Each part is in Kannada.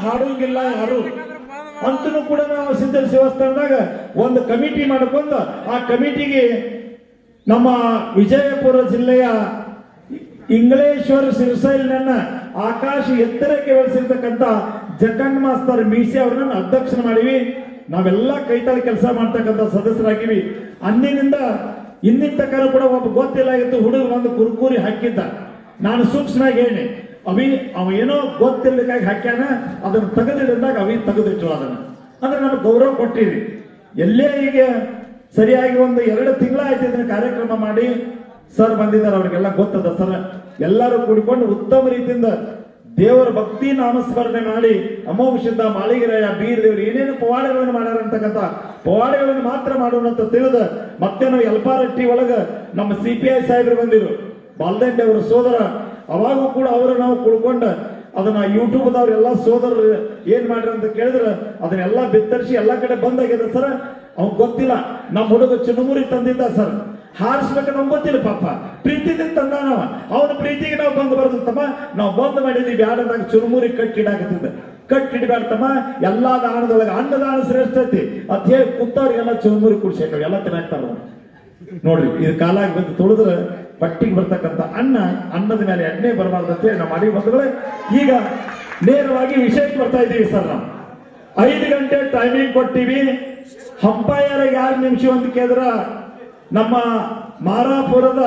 ಹಾಡೋಂಗಿಲ್ಲ ಯಾರು ಅಂತನೂ ಕೂಡ ನಾವು ಸಿದ್ಧ ದೇವಸ್ಥಾನದಾಗ ಒಂದು ಕಮಿಟಿ ಮಾಡಿಕೊಂಡು ಆ ಕಮಿಟಿಗೆ ನಮ್ಮ ವಿಜಯಪುರ ಜಿಲ್ಲೆಯ ಇಂಗ್ಲೇಶ್ವರ ಸಿರ್ಸೈಲ್ನನ್ನ ಆಕಾಶ ಎತ್ತರಕ್ಕೆ ಬೆಳೆಸಿರ್ತಕ್ಕಂಥ ಜಗನ್ ಮಾಸ್ತರ್ ಮೀಸೆ ಅವ್ರನ್ನ ಅಧ್ಯಕ್ಷನ ಮಾಡಿವಿ. ನಾವೆಲ್ಲ ಕೈತಾಳ ಕೆಲಸ ಮಾಡ್ತಕ್ಕಂಥ ಸದಸ್ಯರಾಗಿವಿ. ಅಂದಿನಿಂದ ಇಂದಿನ ತನಕ ಕೂಡ ಒಬ್ಬ ಗೊತ್ತಿಲ್ಲ ಆಗಿತ್ತು ಹುಡುಗ ಒಂದು ಕುರ್ಕುರಿ ಹಾಕಿದ್ದ. ನಾನು ಸೂಕ್ಷ್ಮವಾಗಿ ಹೇಳಿ ಅವ ಏನೋ ಗೊತ್ತಿಲ್ಲಕ್ಕಾಗಿ ಹಾಕ್ಯಾನ, ಅದನ್ನು ತೆಗೆದಿಡಿದಾಗ ತೆಗೆದಿಟ್ಟು ಅದನ್ನ ಅಂದ್ರೆ ನಮ್ಗೆ ಗೌರವ ಕೊಟ್ಟಿವಿ. ಎಲ್ಲೇ ಈಗ ಸರಿಯಾಗಿ ಒಂದು 2 ತಿಂಗಳಾಯ್ತು ಇದನ್ನ ಕಾರ್ಯಕ್ರಮ ಮಾಡಿ ಸರ್ ಬಂದಿದ್ದಾರೆ, ಅವ್ರಿಗೆಲ್ಲ ಗೊತ್ತದ ಸರ್. ಎಲ್ಲರೂ ಕೂಡಿಕೊಂಡು ಉತ್ತಮ ರೀತಿಯಿಂದ ದೇವರ ಭಕ್ತಿ ನಾಮಸ್ಮರಣೆ ಮಾಡಿ ಅಮೋಘ ಮಾಳಿಗೆರಾಯ ಬೀರ್ ದೇವರು ಏನೇನು ಪವಾಡಗಳನ್ನು ಮಾಡ್ಯಾರ ಅಂತಕ್ಕಂಥ ಪವಾಡಗಳನ್ನು ಮಾತ್ರ ಮಾಡೋಣ ಅಂತ ತಿಳಿದ ಮತ್ತೆ ನಾವು ಯಲ್ಪಾರಟ್ಟಿ ಒಳಗ ನಮ್ಮ CPI ಸಾಹೇಬರು ಬಂದಿರು, ಬಾಲ್ದಂಡೆ ಅವರ ಸೋದರ. ಅವಾಗೂ ಕೂಡ ಅವರು ನಾವು ಕುಳ್ಕೊಂಡ ಅದನ್ನ ಯೂಟ್ಯೂಬ್ದವ್ರು ಎಲ್ಲ ಸೋದರರು ಏನ್ ಮಾಡ್ರಿ ಅಂತ ಕೇಳಿದ್ರೆ ಅದನ್ನೆಲ್ಲ ಬಿತ್ತರಿಸಿ ಎಲ್ಲ ಕಡೆ ಬಂದಾಗಿದೆ ಸರ್. ಅವ್ನ್ ಗೊತ್ತಿಲ್ಲ ನಮ್ಮ ಹುಡುಗ ಚುನುಮುರಿ ತಂದಿದ್ದ ಸರ್, ಹಾರಿಸ್ಬೇಕು ನಮ್ಗೆ ಗೊತ್ತಿಲ್ಲ ಪಾಪ, ಪ್ರೀತಿದಿಂದ ತಂದಾನವ. ಅವನ ಪ್ರೀತಿಗೆ ನಾವು ಬಂದು ಬರ್ತಮ್ಮ, ನಾವು ಬಂದ್ ಮಾಡಿದ್ವಿ ಬ್ಯಾಡದಾಗ ಚುರುಮುರಿ ಕಟ್ಟಿಡಾಕತ್ತಿದ್ದ. ಕಟ್ಟಿಡ್ಬೇಡ್ತಮ್ಮ, ಎಲ್ಲಾ ದಾನದೊಳಗೆ ಅನ್ನದಾನ ಶ್ರೇಷ್ಠ ಐತಿ ಅಂತ ಹೇಳಿ ಕೂತವ್ರಿಗೆಲ್ಲ ಚುರುಮುರಿ ಕುಡ್ಸೇಕ ಎಲ್ಲ ತಿನ್ನಾಕ್ತಾರ ನೋಡ್ರಿ. ಇದು ಕಾಲಾಗಿ ಬಂದು ತುಳಿದ್ರೆ ಪಟ್ಟಿಗೆ ಬರ್ತಕ್ಕಂಥ ಅನ್ನದ ಮೇಲೆ ಎಣ್ಣೆ ಬರಬಾರ್ದು ಅಂತ ಹೇಳಿ ನಾವು ಮಾಡಿ ಬಂದಗಳೇ. ಈಗ ನೇರವಾಗಿ ವಿಷಯಕ್ಕೆ ಬರ್ತಾ ಇದ್ದೀವಿ ಸರ್. ನಾವು 5 ಗಂಟೆ ಟೈಮಿಂಗ್ ಕೊಟ್ಟಿವಿ. ಹಂಪಾಯರ 2 ನಿಮಿಷ ಅಂತ ಕೇಳಿದ್ರ ನಮ್ಮ ಮಾರಾಪುರದ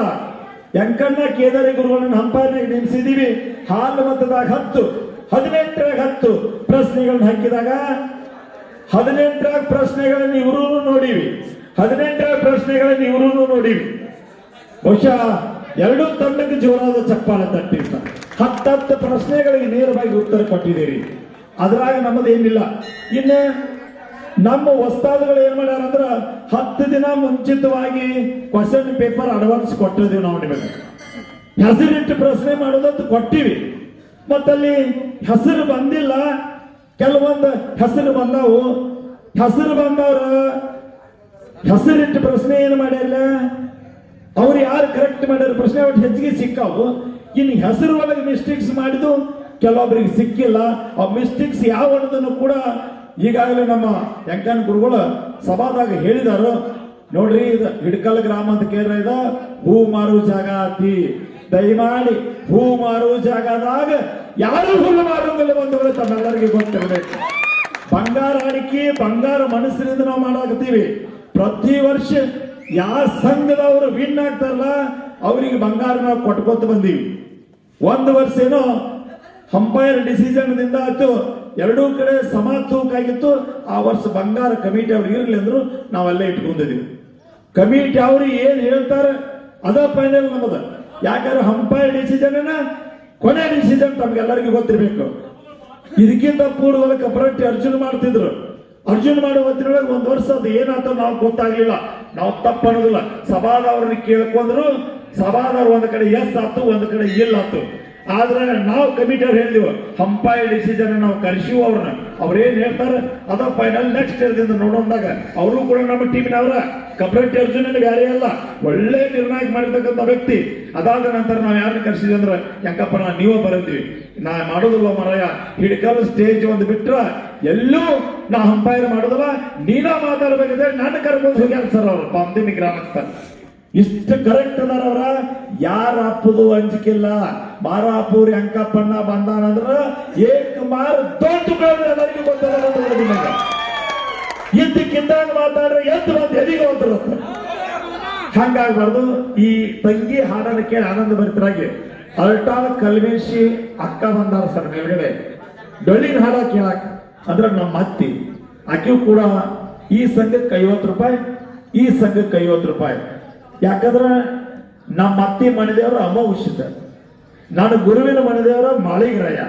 ಯಂಕಣ್ಣ ಕೇದಾರಿ ಗುರುಗಳನ್ನ ಹಂಪಾಯರ್ನಾಗ ನೇಮಿಸಿದೀವಿ. ಹಾಲು ಮತದಾಗ 18 ಪ್ರಶ್ನೆಗಳನ್ನ ಹಾಕಿದಾಗ 18 ಪ್ರಶ್ನೆಗಳನ್ನ ಇವರು ನೋಡಿವಿ. 18 ಪ್ರಶ್ನೆಗಳನ್ನ ಇವರು ನೋಡಿವಿ. ಬಹುಶಃ 2 ತಂಡಕ್ಕೆ ಜೋರಾದ ಚಪ್ಪಾಳೆ ತಟ್ಟಿರ್ತ. 10 ಪ್ರಶ್ನೆಗಳಿಗೆ ನೇರವಾಗಿ ಉತ್ತರ ಕೊಟ್ಟಿದ್ದೀರಿ. ಅದ್ರಾಗ ನಮ್ಮದೇನಿಲ್ಲ. ಇನ್ನು ನಮ್ಮ ವಸ್ತಾದುಗಳು ಏನ್ ಮಾಡ್ಯಾರ ಅಂದ್ರ 10 ದಿನ ಮುಂಚಿತವಾಗಿ ಕ್ವಶನ್ ಪೇಪರ್ ಅಡ್ವಾನ್ಸ್ ಕೊಟ್ಟಿದ್ದೀವಿ ನಾವು ನಿಮಗೆ. ಹೆಸರಿಟ್ಟು ಪ್ರಶ್ನೆ ಮಾಡೋದಂತ ಕೊಟ್ಟಿವಿ. ಮತ್ತಲ್ಲಿ ಹೆಸರು ಬಂದಿಲ್ಲ, ಕೆಲವೊಂದು ಹೆಸರು ಬಂದವು. ಹೆಸರು ಬಂದವ್ರ ಹೆಸರಿಟ್ಟು ಪ್ರಶ್ನೆ ಏನು ಮಾಡ್ಯಾರ, ಅವ್ರು ಯಾರು ಕರೆಕ್ಟ್ ಮಾಡ್ಯಾರ ಪ್ರಶ್ನೆ ಒಟ್ಟು ಹೆಚ್ಚಿಗೆ ಸಿಕ್ಕಾವು. ಇನ್ನು ಹೆಸರು ಒಳಗೆ ಮಿಸ್ಟೇಕ್ಸ್ ಮಾಡಿದ್ದು ಕೆಲವೊಬ್ಬರಿಗೆ ಸಿಕ್ಕಿಲ್ಲ. ಆ ಮಿಸ್ಟೇಕ್ಸ್ ಯಾವ ಅನ್ನೋದನ್ನು ಕೂಡ ಈಗಾಗಲೇ ನಮ್ಮ ಯಂಕನ್ ಗುರುಗಳು ಸಭಾದಾಗ ಹೇಳಿದಾರು. ನೋಡ್ರಿ, ಇದು ಹಿಡ್ಕಲ್ ಗ್ರಾಮ ಅಂತ ಕೇಳಿದ ಹೂ ಮಾರು ಜಾಗ ಆತಿ, ದಯಮಾಡಿ ಹೂ ಮಾರು ಜಾಗದಾಗ ಯಾರು ಹುಲ್ಲು ಮಾರುವುದಿಲ್ಲ ಬಂಧುಗಳು ತಮ್ಮೆಲ್ಲರಿಗೆ ಗೊತ್ತಿರಬೇಕು. ಬಂಗಾರ ಆಡಿಕೆ ಬಂಗಾರ ಮನಸ್ಸಿನಿಂದ ನಾವು ಮಾಡಾಕತ್ತೀವಿ. ಪ್ರತಿ ವರ್ಷ ಯಾವ ಸಂಘದವರು ವಿನ್ ಆಗ್ತಾರಲ್ಲ ಅವರಿಗೆ ಬಂಗಾರ ನಾವು ಕೊಟ್ಕೊತ ಬಂದೀವಿ. 1 ವರ್ಷ ಏನೋ ಹಂಪೈರ್ ಡಿಸಿಷನ್ ದಿಂದ ಆಯ್ತು, 2 ಕಡೆ ಸಮ ತೂಕ ಆಗಿತ್ತು. ಆ ವರ್ಷ ಬಂಗಾರ ಕಮಿಟಿ ಅವ್ರು ಇರ್ಲಿ ಅಂದ್ರು ನಾವೆಲ್ಲ ಇಟ್ಕೊಂಡಿದೀವಿ. ಕಮಿಟಿ ಅವ್ರು ಏನ್ ಹೇಳ್ತಾರೆ ಅದ ಫೈನಲ್ ನಮ್ಮದ. ಯಾಕಂದ್ರೆ ಹಂಪೈರ್ ಡಿಸಿಷನ್ ಕೊನೆ ಡಿಸಿಷನ್ ತಮ್ಗೆಲ್ಲರಿಗೂ ಗೊತ್ತಿರ್ಬೇಕು. ಇದಕ್ಕಿಂತ ಪೂರ್ವದಲ್ಲಿ ಕಪರಟ್ಟಿ ಅರ್ಜುನ್ ಮಾಡ್ತಿದ್ರು. ಅರ್ಜುನ್ ಮಾಡೋ ಹೊತ್ತಿನೊಳಗೆ 1 ವರ್ಷ ಅದು ಏನಾಯ್ತು ನಾವು ಗೊತ್ತಾಗ್ಲಿಲ್ಲ. ನಾವು ತಪ್ಪು ಅನ್ನೋದಿಲ್ಲ. ಸಭಾದವ್ರನ್ನ ಕೇಳ್ಕೊಂಡ್ರು ಸಭಾದವ್ರು ಒಂದ್ ಕಡೆ ಎಸ್ ಆತು, ಒಂದ್ ಕಡೆ ಇಲ್ಲ ಆತು. ಆದ್ರೆ ನಾವು ಕಮಿಟಿ ಅವ್ರು ಹೇಳಿದ್ವಿ ಹಂಪೈರ್ ಡಿಸಿಷನ್ ನಾವು ಕರೆಸಿವು ಅವ್ರನ್ನ. ಅವ್ರೇನ್ ಹೇಳ್ತಾರೆ ಅದ ಫೈನಲ್ ನೆಕ್ಸ್ಟ್ ಇಯರ್ದಿಂದ ನೋಡೋದಾಗ ಅವರು ಕೂಡ ನಮ್ಮ ಟೀಮಿನವರ. ಕಪರಟ್ಟಿ ಅರ್ಜುನ್ ಬೇರೆ ಅಲ್ಲ, ಒಳ್ಳೆ ನಿರ್ಣಾಯಕ ಮಾಡಿರ್ತಕ್ಕಂಥ ವ್ಯಕ್ತಿ. ಅದಾದ ನಂತರ ನಾವು ಯಾರನ್ನ ಕರೆಸಿದ್ವಿ ಅಂದ್ರೆ ಯಾಕಪ್ಪ ನೀವೇ ಬರಂತೀವಿ, ನಾ ಮಾಡೋದಿಲ್ಲ ಮರಯ, ಹಿಡ್ಕಲ್ ಸ್ಟೇಜ್ ಒಂದು ಬಿಟ್ರ ಎಲ್ಲೂ ನಾ ಹಂಪೈರ್ ಮಾಡೋದಿಲ್ಲ, ನೀನ ಮಾತಾಡ್ಬೇಕಿದ್ರೆ ನನ್ನ ಕರ್ಕೊಂಡು ಹೋಗ್ಯಾರ ಸರ್ ಅವ್ರು ಪಾಮದಿನಿ ಗ್ರಾಮಸ್ಥ. ಇಷ್ಟು ಕರೆಕ್ಟ್ ಅದಾರ ಅವ್ರ. ಯಾರ ಅಪ್ಪದು ಅಂಜಿಕಿಲ್ಲ. ಮಾರಾಪುರಿ ಅಂಕಪ್ಪಣ್ಣ ಬಂದಾನಂದ್ರ ಏಕ್ ಮಾರ್ ದೊಡ್ಡ ಎಲ್ಲರಿಗೂ ಗೊತ್ತದ. ಇದ್ದಕ್ಕಿದ್ದಾಗ ಮಾತಾಡ್ರೆ ಎದ್ದು ಬಂದು ಎದಿಗೆ ಹೋಗ್ತಿರತ್ತ. ಹಂಗಾಗ್ಬಾರ್ದು. ಈ ತಂಗಿ ಹಾಡನ್ನು ಕೇಳಿ ಆನಂದ ಭರಿತರಾಗಿ ಅಲ್ಟಾಲ್ ಕಲ್ಮೇಶಿ ಅಕ್ಕ ಬಂದಾರ ಸರ್ ಮೇಲ್ಗಡೆ ಡೊಳ್ಳಿನ ಹಾಡ ಕೇಳಾಕ. ಅಂದ್ರ ನಮ್ಮ ಅತ್ತಿ ಆಕೆಯೂ ಕೂಡ ಈ ಸಂಘಕ್ಕೆ 50 ರೂಪಾಯಿ, ಈ ಸಂಘಕ್ಕೆ 50 ರೂಪಾಯಿ. ಯಾಕಂದ್ರೆ ನಮ್ಮ ಅತ್ತಿ ಮನೆದೇವರ ಅಮೋಘ, ನಾನು ಗುರುವಿನ ಮನೆದೇವರ ಮಾಳಿಗೆರಾಯ.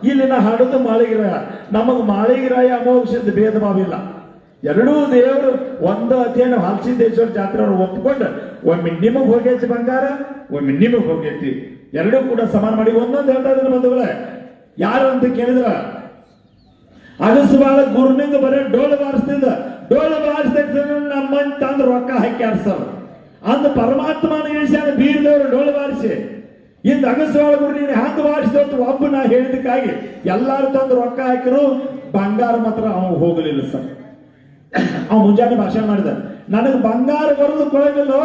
ಇಲ್ಲಿನ ಹಾಡೋದು ಮಾಳಿಗೆರಾಯ. ನಮಗ್ ಮಾಳಿಗೆರಾಯ ಅಮೋಘ ಭೇದ ಭಾವ ಇಲ್ಲ. 2 ದೇವರು ಒಂದು ಅತಿಯನ್ನು ಹಲಸಿದ್ದೇಶ್ವರ ಜಾತ್ರೆ ಅವ್ರು ಒಪ್ಕೊಂಡು ಒಮ್ಮೆ ನಿಮಗ್ ಹೋಗೈತಿ ಬಂಗಾರ, ಒಮ್ಮೆ ನಿಮಗ್ ಹೋಗೈತಿ, 2 ಕೂಡ ಸಮಾನ ಮಾಡಿ ಒಂದೊಂದು ಹೇಳ್ತಾ ಇದ್ರು ಬಂಧುಗಳೇ. ಯಾರು ಅಂತ ಕೇಳಿದ್ರ ಅಗಸಬಾಳ ಗುರುನಿಂದ ಬರೀ ಡೋಳು ಬಾರಿಸ್ತಿದ್ದ. ಡೋಳು ಬಾರಿಸಿದ ನಮ್ಮಂತ ತಂದು ರೊಕ್ಕ ಹಾಕಿ ಆಡ್ಸಲ್ಲ ಅಂದ ಪರಮಾತ್ಮನ ಇಳಿಸ್ಯಾನ ಬೀರ್ದವ್ರು ಡೋಳು ಬಾರಿಸಿ. ಇಂದ ಅಗಸವಾಳ ಗುರು ನೀನು ಹ್ಯಾಂಗ ಮಾಡಿಸಿದ ಒಬ್ಬ ನಾ ಹೇಳಿದಕ್ಕಾಗಿ ಎಲ್ಲಾರು ತಂದು ರೊಕ್ಕ ಹಾಕಿರು, ಬಂಗಾರ ಮಾತ್ರ ಅವ ಹೋಗಲಿಲ್ಲ ಸರ್. ಅವ ಮುಂಜಾನೆ ಭಾಷಣ ಮಾಡಿದ, ನನಗೆ ಬಂಗಾರ ಬರೋದು ಕೊಡಲಿಲ್ಲ,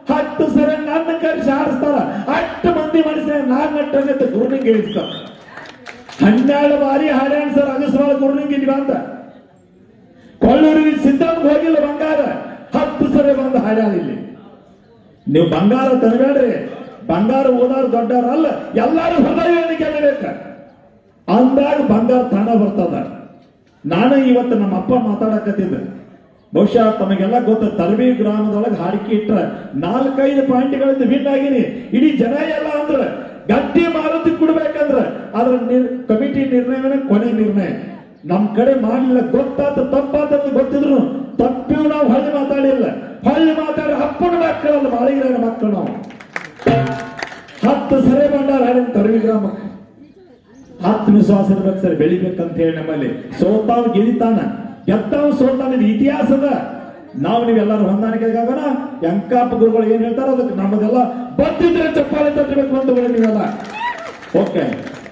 10 ಸರಿ ನನ್ನ ಕರೆಸಿ ಆಡಿಸ್ತಾರ, 8 ಮಂದಿ ಮನುಷ್ಯ ನಾನ್ ನಟ್ಟಂತ ಗುರುನಿಂಗ್ ಹೇಳಿಸ್ತಾರ. 12 ಬಾರಿ ಹಾಡ್ಯಾಣ ಸರ್ ಅಗಸವಾಳ ಗುರುನಿಂಗ್ ಇಲ್ಲಿ ಬಂದ. ಕೊಳ್ಳೂರಿಗೆ ಸಿದ್ಧಾಂತ ಹೋಗಿಲ್ಲ ಬಂಗಾರ, 10 ಸರಿ ಬಂದು ಹಾಡ್ಯಾಳ ಇಲ್ಲಿ. ನೀವು ಬಂಗಾರ ತರಬೇಡ್ರಿ, ಬಂಗಾರ ಓದಾರು ದೊಡ್ಡವ್ರ ಅಲ್ಲ, ಎಲ್ಲಾರು ಹೃದಯವನ್ನು ಗೆಲ್ಲಬೇಕ ಅಂದಾಗ ಬಂಗಾರ ತಾನ ಬರ್ತದ. ನಾನು ಇವತ್ತು ನಮ್ಮ ಅಪ್ಪ ಮಾತಾಡಕತ್ತಿದ್ದೆ, ಬಹುಶಃ ತಮಗೆಲ್ಲ ಗೊತ್ತ, ತರಬಿ ಗ್ರಾಮದೊಳಗೆ ಹಾಡಿಕೆ ಇಟ್ರ 4-5 ಪಾಯಿಂಟ್ಗಳಿಂದ ವಿನ್ ಆಗಿನಿ. ಇಡೀ ಜನ ಎಲ್ಲ ಅಂದ್ರ ಗಟ್ಟಿ ಮಾರುತಿ ಕೊಡ್ಬೇಕಂದ್ರ ಅದ್ರ ಕಮಿಟಿ ನಿರ್ಣಯವೇ ಕೊನೆ ನಿರ್ಣಯ. ನಮ್ ಕಡೆ ಮಾಡಲಿಲ್ಲ, ಗೊತ್ತಾತ ತಪ್ಪಾತ ಗೊತ್ತಿದ್ರು ತಪ್ಪಿಯೂ ನಾವು ಹೊಳ್ಳಿ ಮಾತಾಡಿಲ್ಲ. ಹೊಳ್ಳಿ ಮಾತಾಡಿ ಅಪ್ಪನ ಮಕ್ಕಳಲ್ಲ, ಬಾಳಿಗಿರ ಮಕ್ಕಳು ನಾವು 10 ಸರಿ ಬಂಡಾರ ಹಾಡಿನ ತರವಿ ಗ್ರಾಮಕ್ಕೆ. ಆತ್ಮವಿಶ್ವಾಸ ಇರ್ಬೇಕು ಸರ್, ಬೆಳಿಬೇಕಂತ ಹೇಳಿ ನಮ್ಮಲ್ಲಿ. ಸೋತಾವ್ ಗೆಲಿತಾನ, ಗೆತ್ತಾವ್ ಸೋತಾನ, ಇದು ಇತಿಹಾಸದ. ನಾವು ನೀವೆಲ್ಲರೂ ಹೊಂದಾಣಿಕೆಗಾಗೋಣ. ಯಂಕಾಪ ಗುರುಗಳು ಏನ್ ಹೇಳ್ತಾರ ಅದಕ್ಕೆ ನಮ್ಮದೆಲ್ಲ ಬದ್ದಿದ್ರೆ ಚಪ್ಪಾಳೆ ತಟ್ಟಬೇಕು ಅಂತ ನೀವೆಲ್ಲ. ಓಕೆ,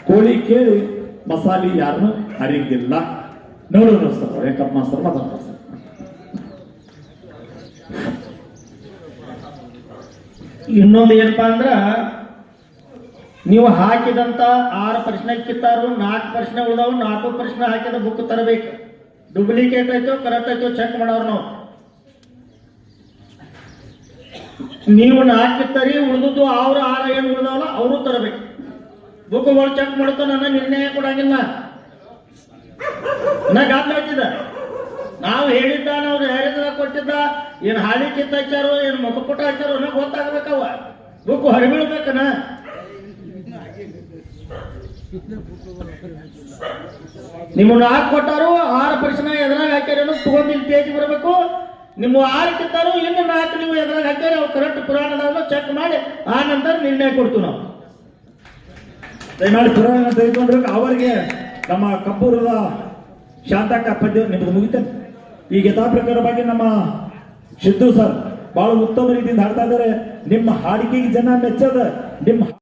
ಕೋಳಿ ಕೇಳಿ ಮಸಾಲಿ ಯಾರನ್ನು ಹರಿಗಿಲ್ಲ. ನೋಡೋಣ ಸರ್, ವೆಂಕಪ್ಪ ಮಾಸ್ತರ್ ಮಾತಾಡ್ತಾರೆ ಸರ್. ಇನ್ನೊಂದು ಏನಪ್ಪಾ ಅಂದ್ರ, ನೀವು ಹಾಕಿದಂತ 6 ಪ್ರಶ್ನೆ ಕಿತ್ತಾರು, 4 ಪ್ರಶ್ನೆ ಉಳಿದವು, 4 ಪ್ರಶ್ನೆ ಹಾಕಿದ ಬುಕ್ ತರಬೇಕು. ಡೂಪ್ಲಿಕೇಟ್ ಆಯ್ತು ಕರೆಕ್ಟ್ ಆಯ್ತು ಚೆಕ್ ಮಾಡೋರು ನಾವು. ನೀವು 4 ಕಿತ್ತರಿ, ಉಳಿದದ್ದು ಅವ್ರು 6 ಏನು ಉಳಿದವಲ್ಲ ಅವರು ತರಬೇಕು. ಬುಕ್ಗಳು ಚೆಕ್ ಮಾಡುತ್ತ ನನ್ನ ನಿರ್ಣಯ ಕೊಡಂಗಿಲ್ಲ. ಗಾದ್ಲಾಯ್ತಿದ್ದ ನಾವು ಹೇಳಿದ್ದ, ನಾವು ಹೇಳಿದ ಕೊಟ್ಟಿದ್ದ, ಏನ್ ಹಾಲಿ ಕಿತ್ತ ಹಚ್ಚಾರೋ ಏನ್ ಮುಖಪುಟ ಹಚ್ಚಾರೋ ಅನ್ನೋ ಗೊತ್ತಾಗ್ಬೇಕವ. ಬುಕ್ ಹೊರಬೀಳ್ಬೇಕನ. ನಿಮ್ಮ 4 ಕೊಟ್ಟಾರು, 6 ಪ್ರಶ್ನೆ ಎದುರಾಗ ಹಾಕ್ಯಾರ ತಗೊಂಡು ಇಲ್ಲಿ ಪೇಜ್ ಬರಬೇಕು. ನಿಮ್ಮ 6 ಕಿತ್ತಾರು, ಇನ್ನು 4 ನೀವು ಎದುರಾಗ ಹಾಕ್ಯಾರ, ಅವು ಕರೆಕ್ಟ್ ಪುರಾಣದಾಗ ಚೆಕ್ ಮಾಡಿ ಆ ನಂತರ ನಿರ್ಣಯ ಕೊಡ್ತೀವಿ ನಾವು. ದಯಮಾಡಿ ಪುರಾಣ ತೆಗೆದುಕೊಂಡ್ರೆ ಅವರಿಗೆ ನಮ್ಮ ಕಬ್ಬೂರದ ಶಾಂತಕ್ಕ ಪದ್ಯ ನಿಮ್ದು ಮುಗಿತೇನೆ. ಈ ಗೀತಾ ಪ್ರಕಾರವಾಗಿ ನಮ್ಮ ಸಿದ್ದು ಸರ್ ಬಹಳ ಉತ್ತಮ ರೀತಿಯಿಂದ ಹಾಡ್ತಾ ಇದ್ದಾರೆ. ನಿಮ್ಮ ಹಾಡಿಕೆಗೆ ಜನ ಮೆಚ್ಚದ. ನಿಮ್ಮ